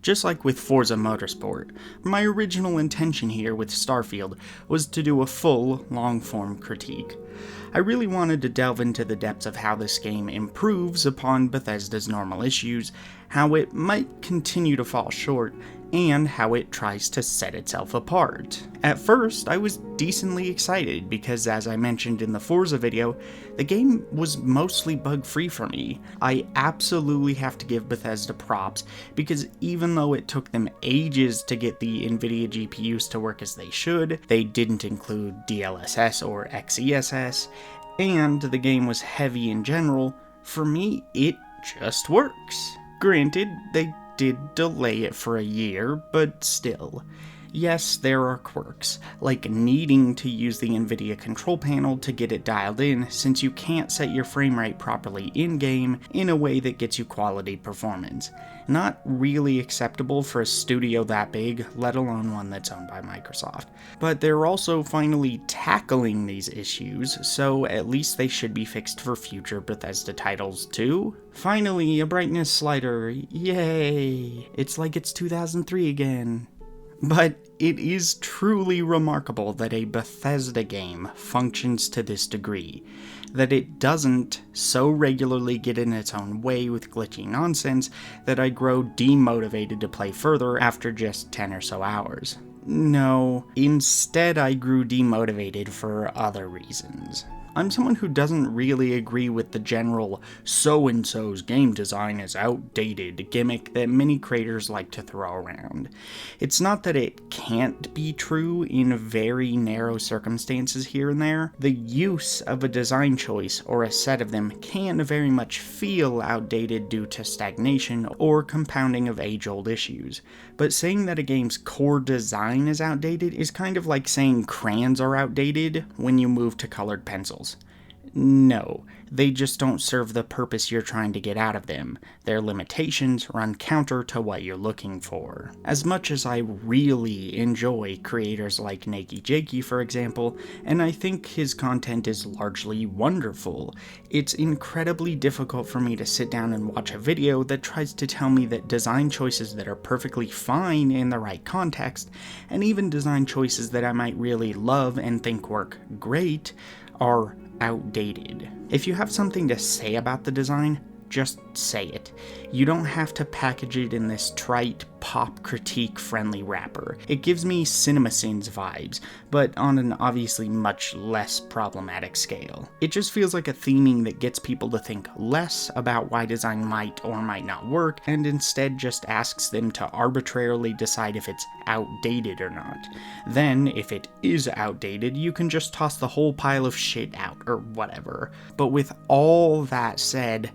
Just like with Forza Motorsport, my original intention here with Starfield was to do a full, long-form critique. I really wanted to delve into the depths of how this game improves upon Bethesda's normal issues, how it might continue to fall short, and how it tries to set itself apart. At first, I was decently excited because, as I mentioned in the Forza video, the game was mostly bug-free for me. I absolutely have to give Bethesda props because even though it took them ages to get the NVIDIA GPUs to work as they should, they didn't include DLSS or XeSS, and the game was heavy in general, for me, it just works. Granted, they did delay it for a year, but still. Yes, there are quirks, like needing to use the NVIDIA control panel to get it dialed in since you can't set your frame rate properly in-game in a way that gets you quality performance. Not really acceptable for a studio that big, let alone one that's owned by Microsoft. But they're also finally tackling these issues, so at least they should be fixed for future Bethesda titles too. Finally, a brightness slider, yay! It's like it's 2003 again. But it is truly remarkable that a Bethesda game functions to this degree, that it doesn't so regularly get in its own way with glitchy nonsense that I grow demotivated to play further after just 10 or so hours. No, instead I grew demotivated for other reasons. I'm someone who doesn't really agree with the general so-and-so's game design is outdated gimmick that many creators like to throw around. It's not that it can't be true in very narrow circumstances here and there. The use of a design choice or a set of them can very much feel outdated due to stagnation or compounding of age-old issues. But saying that a game's core design is outdated is kind of like saying crayons are outdated when you move to colored pencils. No, they just don't serve the purpose you're trying to get out of them. Their limitations run counter to what you're looking for. As much as I really enjoy creators like Nakey Jakey, for example, and I think his content is largely wonderful, it's incredibly difficult for me to sit down and watch a video that tries to tell me that design choices that are perfectly fine in the right context, and even design choices that I might really love and think work great, are outdated. If you have something to say about the design, just say it. You don't have to package it in this trite, pop critique friendly wrapper. It gives me CinemaSins vibes, but on an obviously much less problematic scale. It just feels like a theming that gets people to think less about why design might or might not work, and instead just asks them to arbitrarily decide if it's outdated or not. Then, if it is outdated, you can just toss the whole pile of shit out, or whatever. But with all that said,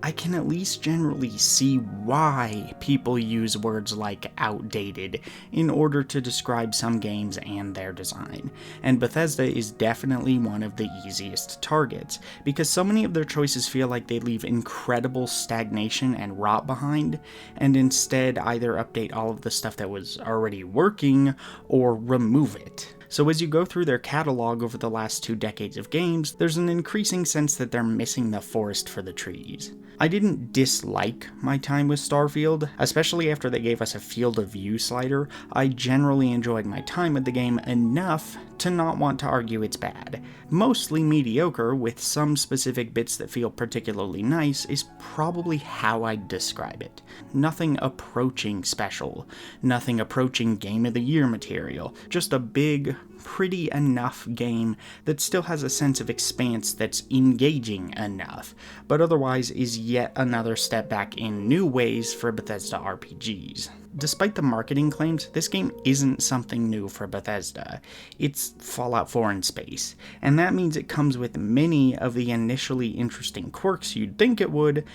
I can at least generally see why people use words like outdated in order to describe some games and their design, and Bethesda is definitely one of the easiest targets, because so many of their choices feel like they leave incredible stagnation and rot behind, and instead either update all of the stuff that was already working, or remove it. So as you go through their catalog over the last 2 decades of games, there's an increasing sense that they're missing the forest for the trees. I didn't dislike my time with Starfield, especially after they gave us a field of view slider. I generally enjoyed my time with the game enough to not want to argue it's bad. Mostly mediocre, with some specific bits that feel particularly nice, is probably how I'd describe it. Nothing approaching special, nothing approaching Game of the Year material, just a big, pretty enough game that still has a sense of expanse that's engaging enough, but otherwise is yet another step back in new ways for Bethesda RPGs. Despite the marketing claims, this game isn't something new for Bethesda. It's Fallout 4 in space, and that means it comes with many of the initially interesting quirks you'd think it would,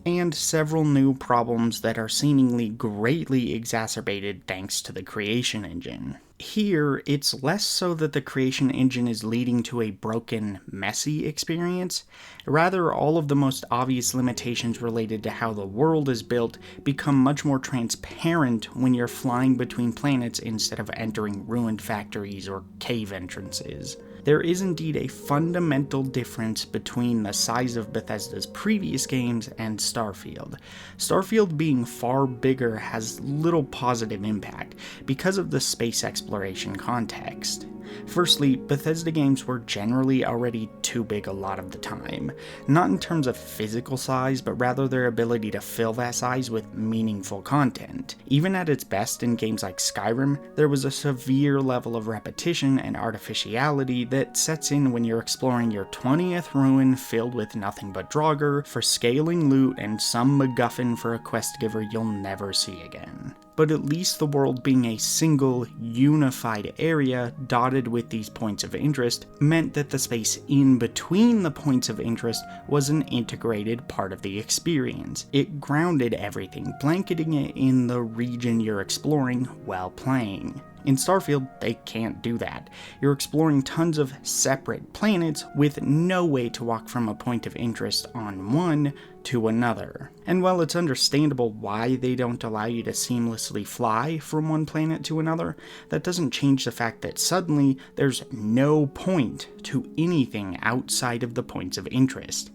and several new problems that are seemingly greatly exacerbated thanks to the creation engine. Here, it's less so that the creation engine is leading to a broken, messy experience. Rather, all of the most obvious limitations related to how the world is built become much more transparent when you're flying between planets instead of entering ruined factories or cave entrances. There is indeed a fundamental difference between the size of Bethesda's previous games and Starfield. Starfield being far bigger has little positive impact because of the space exploration context. Firstly, Bethesda games were generally already too big a lot of the time, not in terms of physical size, but rather their ability to fill that size with meaningful content. Even at its best in games like Skyrim, there was a severe level of repetition and artificiality that sets in when you're exploring your 20th ruin filled with nothing but Draugr for scaling loot and some MacGuffin for a quest giver you'll never see again. But at least the world being a single, unified area dotted with these points of interest meant that the space in between the points of interest was an integrated part of the experience. It grounded everything, blanketing it in the region you're exploring while playing. In Starfield, they can't do that. You're exploring tons of separate planets with no way to walk from a point of interest on one to another. And while it's understandable why they don't allow you to seamlessly fly from one planet to another, that doesn't change the fact that suddenly there's no point to anything outside of the points of interest.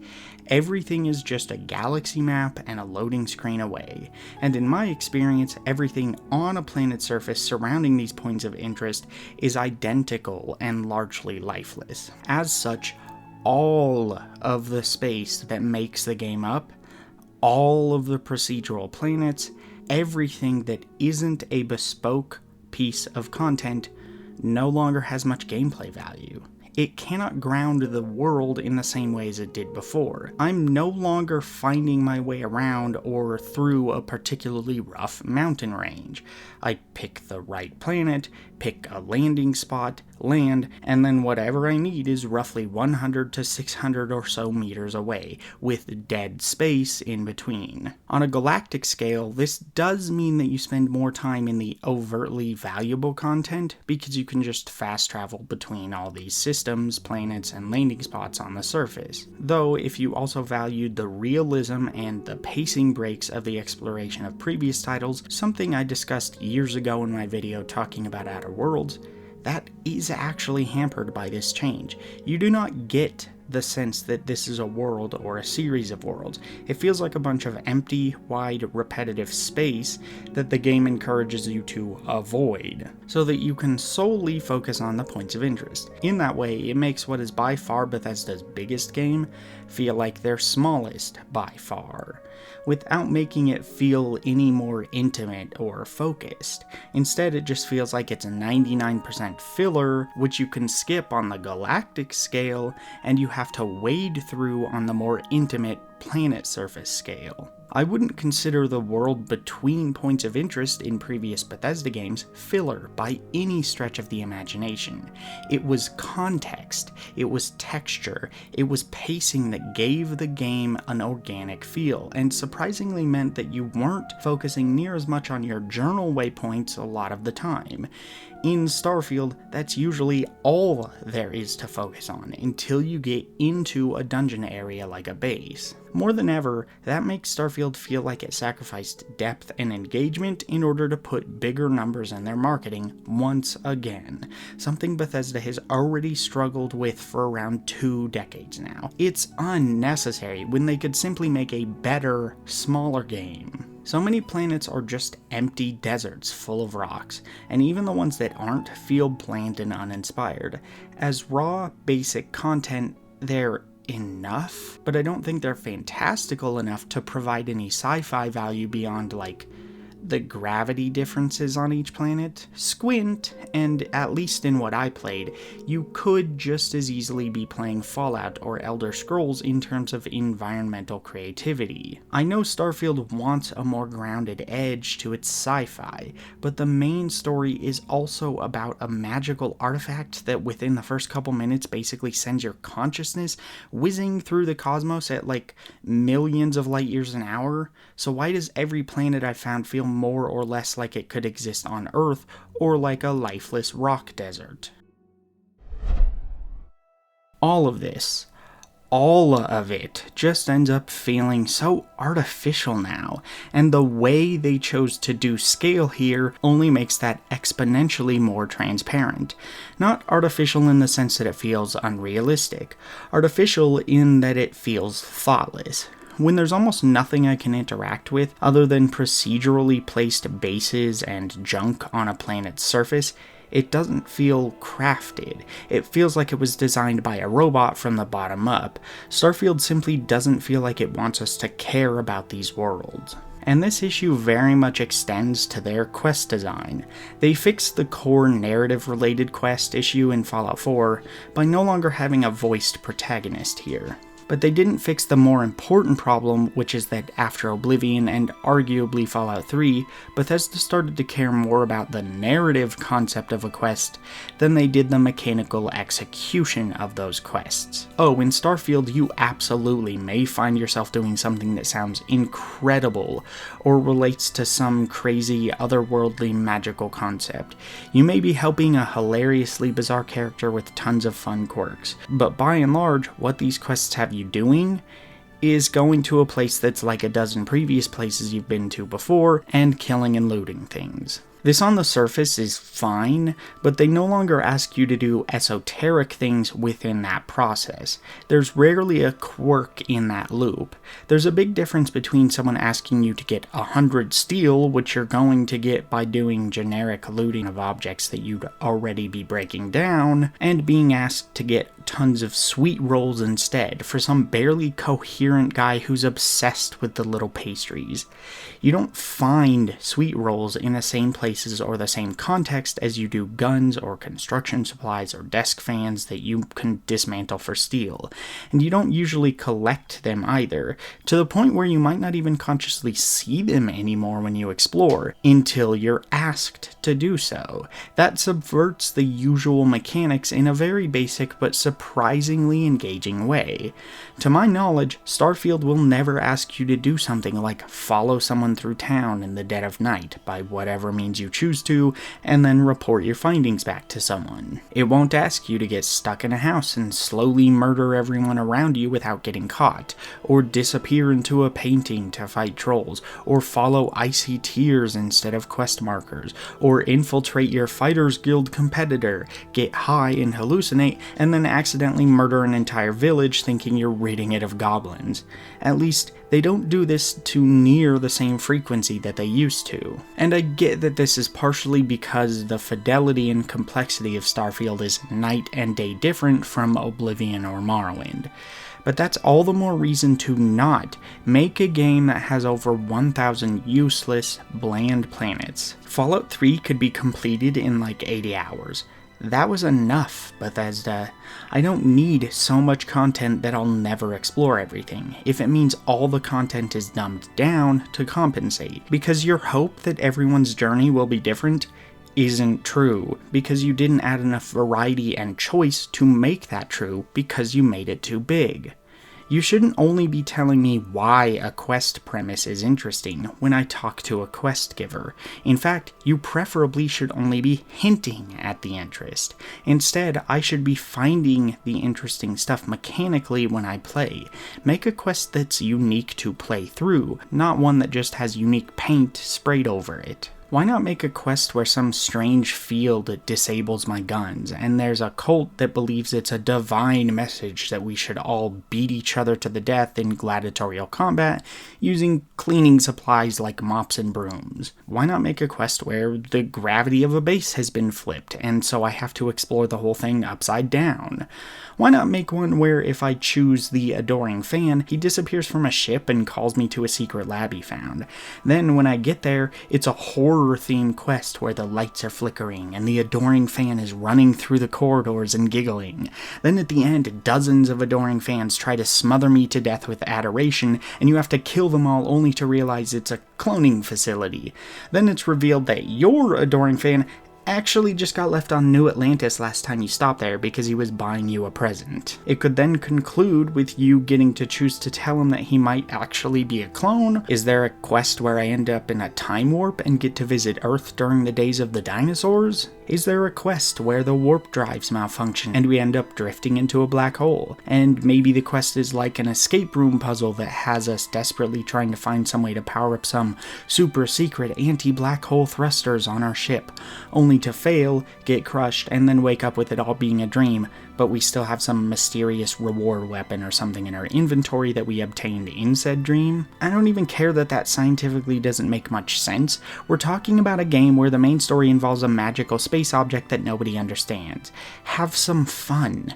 Everything is just a galaxy map and a loading screen away, and in my experience, everything on a planet's surface surrounding these points of interest is identical and largely lifeless. As such, all of the space that makes the game up, all of the procedural planets, everything that isn't a bespoke piece of content no longer has much gameplay value. It cannot ground the world in the same way as it did before. I'm no longer finding my way around or through a particularly rough mountain range. I pick the right planet, pick a landing spot, land, and then whatever I need is roughly 100 to 600 or so meters away, with dead space in between. On a galactic scale, this does mean that you spend more time in the overtly valuable content, because you can just fast travel between all these systems, planets, and landing spots on the surface. Though, if you also valued the realism and the pacing breaks of the exploration of previous titles, something I discussed years ago in my video talking about Outer Worlds, that is actually hampered by this change. You do not get the sense that this is a world or a series of worlds. It feels like a bunch of empty, wide, repetitive space that the game encourages you to avoid, so that you can solely focus on the points of interest. In that way, it makes what is by far Bethesda's biggest game feel like their smallest by far, without making it feel any more intimate or focused. Instead, it just feels like it's a 99% filler, which you can skip on the galactic scale, and you have to wade through on the more intimate planet surface scale. I wouldn't consider the world between points of interest in previous Bethesda games filler by any stretch of the imagination. It was context, it was texture, it was pacing that gave the game an organic feel, and surprisingly meant that you weren't focusing near as much on your journal waypoints a lot of the time. In Starfield, that's usually all there is to focus on until you get into a dungeon area like a base. More than ever, that makes Starfield feel like it sacrificed depth and engagement in order to put bigger numbers in their marketing once again, something Bethesda has already struggled with for around 2 decades now. It's unnecessary when they could simply make a better, smaller game. So many planets are just empty deserts full of rocks, and even the ones that aren't feel bland and uninspired. As raw, basic content, they're enough, but I don't think they're fantastical enough to provide any sci-fi value beyond, like, the gravity differences on each planet. Squint, and at least in what I played, you could just as easily be playing Fallout or Elder Scrolls in terms of environmental creativity. I know Starfield wants a more grounded edge to its sci-fi, but the main story is also about a magical artifact that within the first couple minutes basically sends your consciousness whizzing through the cosmos at like millions of light years an hour. So why does every planet I found feel more or less like it could exist on Earth, or like a lifeless rock desert? All of this all of it just ends up feeling so artificial now, and the way they chose to do scale here only makes that exponentially more transparent. Not artificial in the sense that it feels unrealistic, artificial in that it feels thoughtless. When there's almost nothing I can interact with other than procedurally placed bases and junk on a planet's surface, it doesn't feel crafted. It feels like it was designed by a robot from the bottom up. Starfield simply doesn't feel like it wants us to care about these worlds. And this issue very much extends to their quest design. They fixed the core narrative-related quest issue in Fallout 4 by no longer having a voiced protagonist here. But they didn't fix the more important problem, which is that after Oblivion and arguably Fallout 3, Bethesda started to care more about the narrative concept of a quest than they did the mechanical execution of those quests. Oh, in Starfield, you absolutely may find yourself doing something that sounds incredible or relates to some crazy otherworldly magical concept. You may be helping a hilariously bizarre character with tons of fun quirks, but by and large, what these quests have you doing is going to a place that's like a dozen previous places you've been to before and killing and looting things. This on the surface is fine, but they no longer ask you to do esoteric things within that process. There's rarely a quirk in that loop. There's a big difference between someone asking you to get 100 steel, which you're going to get by doing generic looting of objects that you'd already be breaking down, and being asked to get tons of sweet rolls instead for some barely coherent guy who's obsessed with the little pastries. You don't find sweet rolls in the same places or the same context as you do guns or construction supplies or desk fans that you can dismantle for steel, and you don't usually collect them either, to the point where you might not even consciously see them anymore when you explore, until you're asked to do so. That subverts the usual mechanics in a very basic but surprisingly engaging way. To my knowledge, Starfield will never ask you to do something like follow someone through town in the dead of night by whatever means you choose to, and then report your findings back to someone. It won't ask you to get stuck in a house and slowly murder everyone around you without getting caught, or disappear into a painting to fight trolls, or follow icy tears instead of quest markers, or infiltrate your Fighters Guild competitor, get high and hallucinate, and then accidentally murder an entire village thinking you're ridding it of goblins. At least, they don't do this to near the same frequency that they used to. And I get that this is partially because the fidelity and complexity of Starfield is night and day different from Oblivion or Morrowind. But that's all the more reason to not make a game that has over 1,000 useless, bland planets. Fallout 3 could be completed in like 80 hours. That was enough, Bethesda. I don't need so much content that I'll never explore everything, if it means all the content is dumbed down to compensate, because your hope that everyone's journey will be different isn't true, because you didn't add enough variety and choice to make that true because you made it too big. You shouldn't only be telling me why a quest premise is interesting when I talk to a quest giver. In fact, you preferably should only be hinting at the interest. Instead, I should be finding the interesting stuff mechanically when I play. Make a quest that's unique to play through, not one that just has unique paint sprayed over it. Why not make a quest where some strange field disables my guns, and there's a cult that believes it's a divine message that we should all beat each other to the death in gladiatorial combat using cleaning supplies like mops and brooms? Why not make a quest where the gravity of a base has been flipped, and so I have to explore the whole thing upside down? Why not make one where if I choose the Adoring Fan, he disappears from a ship and calls me to a secret lab he found? Then when I get there, it's a horror-themed quest where the lights are flickering and the Adoring Fan is running through the corridors and giggling. Then at the end, dozens of Adoring Fans try to smother me to death with adoration, and you have to kill them all only to realize it's a cloning facility. Then it's revealed that your Adoring Fan actually just got left on New Atlantis last time you stopped there because he was buying you a present. It could then conclude with you getting to choose to tell him that he might actually be a clone. Is there a quest where I end up in a time warp and get to visit Earth during the days of the dinosaurs? Is there a quest where the warp drives malfunction and we end up drifting into a black hole? And maybe the quest is like an escape room puzzle that has us desperately trying to find some way to power up some super secret anti-black hole thrusters on our ship, only to fail, get crushed, and then wake up with it all being a dream, but we still have some mysterious reward weapon or something in our inventory that we obtained in said dream? I don't even care that that scientifically doesn't make much sense. We're talking about a game where the main story involves a magical space object that nobody understands. Have some fun.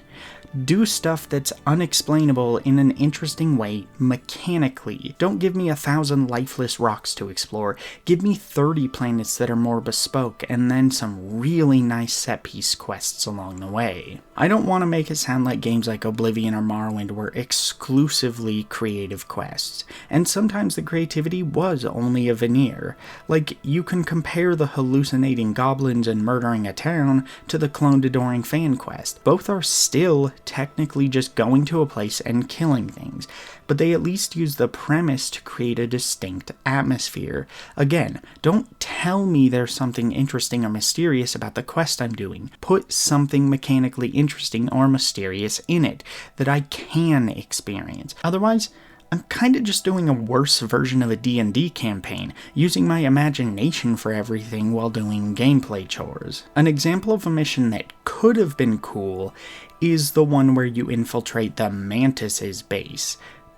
Do stuff that's unexplainable in an interesting way mechanically. Don't give me 1,000 lifeless rocks to explore. Give me 30 planets that are more bespoke, and then some really nice set-piece quests along the way. I don't want to make it sound like games like Oblivion or Morrowind were exclusively creative quests, and sometimes the creativity was only a veneer. Like, you can compare the hallucinating goblins and murdering a town to the cloned adoring fan quest. Both are still technically just going to a place and killing things, but they at least use the premise to create a distinct atmosphere. Again, don't tell me there's something interesting or mysterious about the quest I'm doing. Put something mechanically interesting or mysterious in it that I can experience. Otherwise, I'm kind of just doing a worse version of a D&D campaign, using my imagination for everything while doing gameplay chores. An example of a mission that could have been cool is the one where you infiltrate the Mantis's base.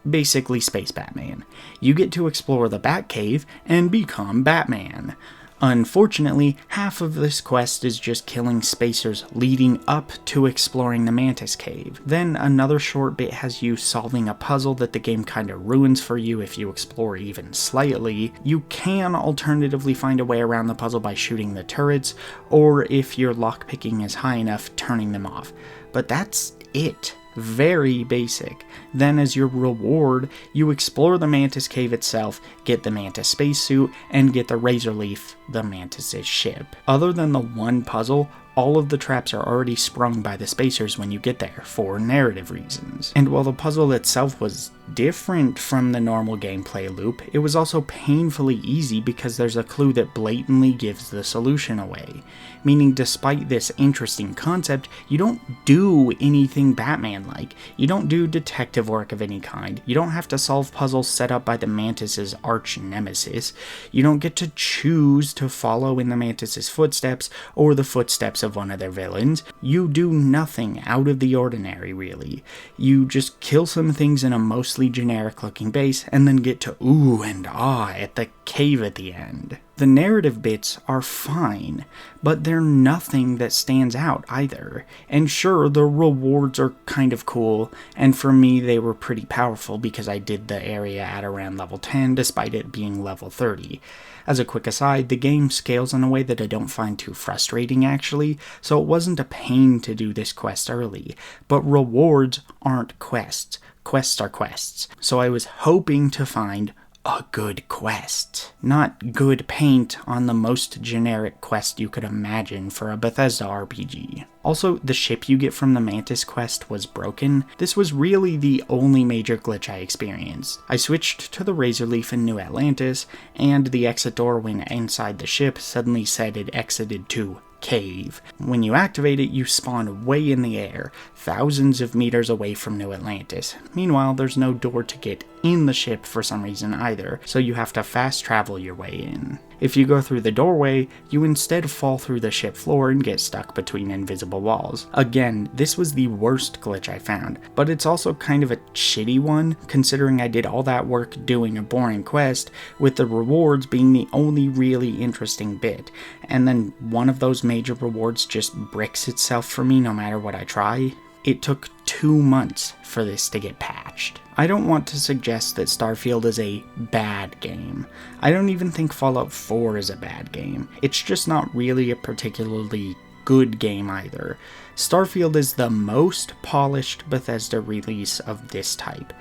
Basically Space Batman. You get to explore the Batcave and become Batman. Unfortunately, half of this quest is just killing spacers leading up to exploring the Mantis Cave. Then another short bit has you solving a puzzle that the game kinda ruins for you if you explore even slightly. You can alternatively find a way around the puzzle by shooting the turrets, or if your lockpicking is high enough, turning them off. But that's it. Very basic. Then as your reward, you explore the Mantis Cave itself, get the Mantis spacesuit, and get the Razor Leaf, the Mantis' ship. Other than the one puzzle, all of the traps are already sprung by the spacers when you get there, for narrative reasons. And while the puzzle itself was different from the normal gameplay loop, it was also painfully easy because there's a clue that blatantly gives the solution away. Meaning, despite this interesting concept, you don't do anything Batman-like. You don't do detective work of any kind. You don't have to solve puzzles set up by the Mantis' arch nemesis. You don't get to choose to follow in the Mantis' footsteps or the footsteps of one of their villains. You do nothing out of the ordinary, really. You just kill some things in a mostly generic looking base and then get to ooh and ah at the cave at the end. The narrative bits are fine, but they're nothing that stands out either. And sure, the rewards are kind of cool, and for me they were pretty powerful because I did the area at around level 10 despite it being level 30. As a quick aside, the game scales in a way that I don't find too frustrating actually, so it wasn't a pain to do this quest early. But rewards aren't quests. Quests are quests. So I was hoping to find a good quest. Not good paint on the most generic quest you could imagine for a Bethesda RPG. Also, the ship you get from the Mantis quest was broken. This was really the only major glitch I experienced. I switched to the Razor Leaf in New Atlantis, and the exit door when inside the ship suddenly said it exited to cave. When you activate it, you spawn way in the air, thousands of meters away from New Atlantis. Meanwhile, there's no door to get in the ship for some reason either, so you have to fast travel your way in. If you go through the doorway, you instead fall through the ship floor and get stuck between invisible walls. Again, this was the worst glitch I found, but it's also kind of a shitty one, considering I did all that work doing a boring quest, with the rewards being the only really interesting bit, and then one of those major rewards just bricks itself for me no matter what I try. It took 2 months for this to get patched. I don't want to suggest that Starfield is a bad game. I don't even think Fallout 4 is a bad game. It's just not really a particularly good game either. Starfield is the most polished Bethesda release of this type.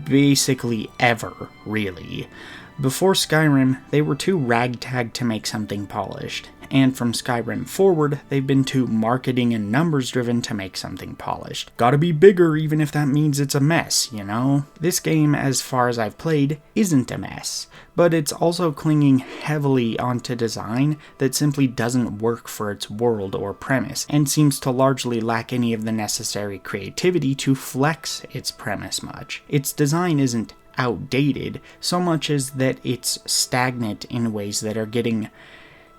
Basically ever, really. Before Skyrim, they were too ragtag to make something polished. and from Skyrim forward, they've been too marketing and numbers driven to make something polished. Gotta be bigger even if that means it's a mess, you know? This game, as far as I've played, isn't a mess, but it's also clinging heavily onto design that simply doesn't work for its world or premise, and seems to largely lack any of the necessary creativity to flex its premise much. Its design isn't outdated so much as that it's stagnant in ways that are getting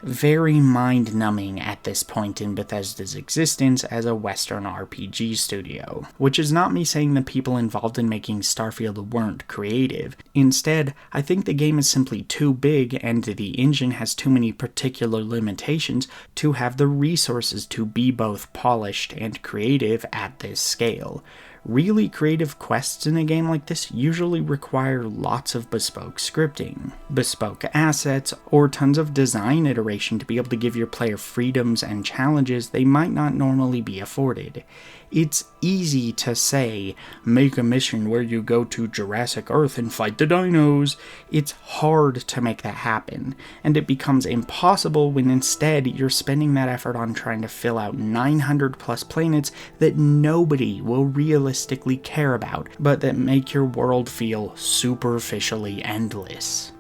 very mind-numbing at this point in Bethesda's existence as a Western RPG studio. Which is not me saying the people involved in making Starfield weren't creative. Instead, I think the game is simply too big and the engine has too many particular limitations to have the resources to be both polished and creative at this scale. Really creative quests in a game like this usually require lots of bespoke scripting, bespoke assets, or tons of design iteration to be able to give your player freedoms and challenges they might not normally be afforded. It's easy to say, make a mission where you go to Jurassic Earth and fight the dinos. It's hard to make that happen, and it becomes impossible when instead you're spending that effort on trying to fill out 900 plus planets that nobody will realistically care about, but that make your world feel superficially endless.